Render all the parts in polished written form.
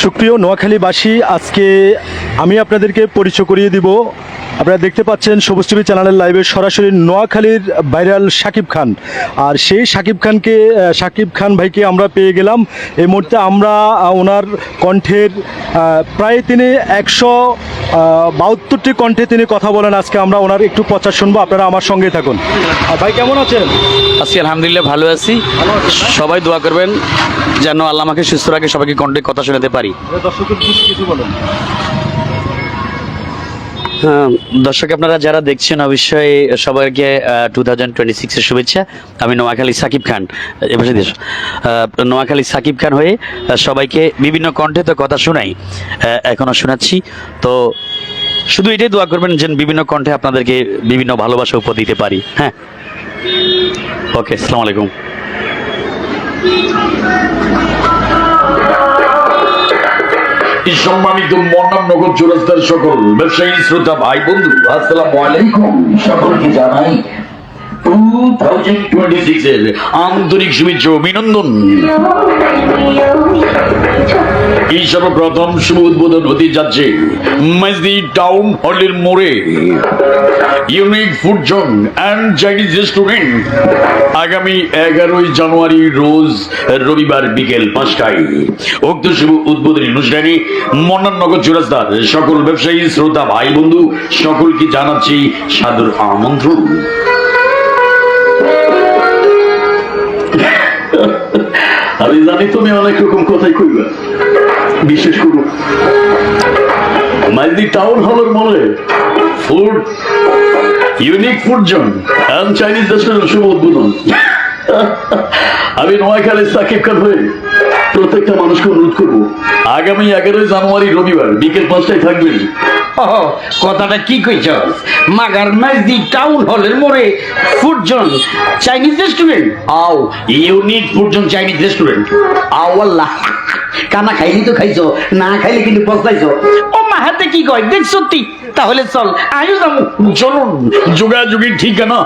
সুপ্রিয় নোয়াখালীবাসী, আজকে আমি আপনাদেরকে পরিচয় করিয়ে দিব। আপনারা দেখতে পাচ্ছেন সবুজ টিভি চ্যানেলের লাইভে সরাসরি নোয়াখালীর ভাইরাল শাকিব খান। আর সেই শাকিব খান ভাইকে আমরা পেয়ে গেলাম। এই মুহূর্তে আমরা ওনার কণ্ঠের প্রায় তিনি 172টি কণ্ঠে তিনি কথা বলেন। আজকে আমরা ওনার একটু প্রচার শুনবো, আপনারা আমার সঙ্গেই থাকুন। ভাই কেমন আছেন? আছি আলহামদুলিল্লাহ, ভালো আছি। সবাই দোয়া করবেন যেন আল্লাহ আমাকে সুস্থ রাখে, সবাইকে কণ্ঠে কথা শোনাতে পারি। দর্শকের কিছু বলেন। হ্যাঁ, দর্শক আপনারা যারা দেখছেন অবশ্যই সবাইকে 2026-এর শুভেচ্ছা। আমি নোয়াখালী সাকিব খান, এভাবে দেশ নোয়াখালী সাকিব খান হয়ে সবাইকে বিভিন্ন কণ্ঠে তো কথা শোনাই, এখনও শোনাচ্ছি। তো শুধু এটাই দোয়া করবেন যেন বিভিন্ন কণ্ঠে আপনাদেরকে বিভিন্ন ভালোবাসা উপহার দিতে পারি। হ্যাঁ, ওকে, আসসালামু আলাইকুম। সম্মানিত মন্নাননগর চৌরাস্তার সকল ব্যবসায়ী শ্রোতা ভাই বন্ধু, আসসালামু আলাইকুম। সকলকে জানাই 2026-এর আন্তরিক শুভেচ্ছা অভিনন্দন। এই সর্বপ্রথম শুভ উদ্বোধন হতে যাচ্ছে মেজদি টাউন হলের মোড়ে unique food zone and Chinese restaurant. আগামী 11ই জানুয়ারি রোজ রবিবার বিকেল 5টায় উক্ত শুভ উদ্বোধনী অনুষ্ঠানে মন্নাননগর চৌরাস্তার সকল ব্যবসায়ী শ্রোতা ভাই বন্ধু সকলকে জানাচ্ছি সাদর আমন্ত্রণ। আমি জানি তুমি অনেক রকম কথাই কইবা, বিশেষ করে মাইদি টাউন হলের মনে food unique food zone and Chinese restaurant শুভ উদ্বোধন। আমি নোয়াখালী সাকিব খান হয়ে প্রত্যেকটা মানুষকে অনুরোধ করবো, আগামী 11ই জানুয়ারি রবিবার বিকেল 5টায় থাকবেন। কথাটা কি কইছ? মাগার মেজদি টাউন হলের মোড়ে ফুড জোন চাইনিজ রেস্টুরেন্ট, আও unique food zone Chinese restaurant. আও আল্লাহ, কানা খাইলি তো খাইছো, না খাইলে কিন্তু পস্তাইছো। ও মা হাতে কি কয় দেখ সত্যি? তাহলে চল আয়ু যাবো। চলুন, যোগাযোগের ঠিকানা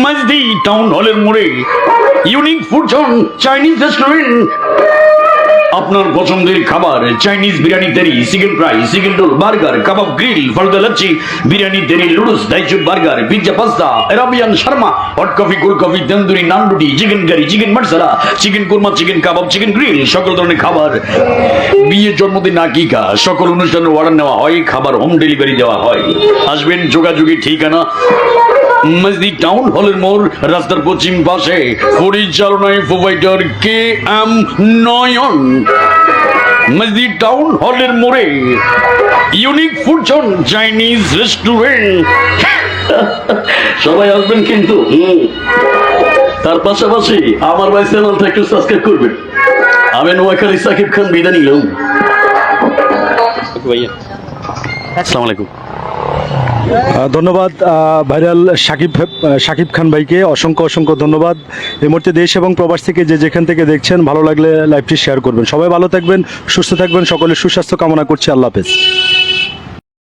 মেজদি টাউন হলের মোড়ে unique food zone Chinese restaurant. আপনার পছন্দের খাবার Chinese biryani tehari, chicken fry, chicken roll, burger, kebab, grill, falooda lassi, biryani tehari, লুডুস, দাইচুপ, burger, pizza, pasta, Arabian shawarma, hot coffee, cold coffee, tandoori, naan রুটি, chicken curry, chicken masala, chicken korma, chicken kebab, chicken grill, সকল ধরনের খাবার। বিয়ে, জন্মদিন, আকিকা সকল অনুষ্ঠানের অর্ডার নেওয়া হয়, খাবার হোম ডেলিভারি দেওয়া হয়। আসবেন, যোগাযোগের ঠিকানা মেজদি টাউন হলের মোড়, রাস্তার পশ্চিম পাশে, পরিচালনায় প্রোভাইডার KM নয়ন। মেজদি টাউন হলের মোড়ে unique food zone Chinese restaurant. সবাই আসবেন কিন্তু। তার পাশাপাশি আমার ভাই চ্যানেলটা একটু সাবস্ক্রাইব করবেন। আমি নোয়াখালী সাকিব খান বিদায় নিলাম। আসসালামু আলাইকুম। ধন্যবাদ ভাইরাল শাকিব খান ভাইকে, অসংখ্য ধন্যবাদ। এই মুহূর্তে দেশ এবং প্রবাস থেকে যেখান থেকে দেখছেন, ভালো লাগলে লাইভটি শেয়ার করবেন। সবাই ভালো থাকবেন, সুস্থ থাকবেন, সকলের সুস্বাস্থ্য কামনা করছি। আল্লাহ হাফেজ।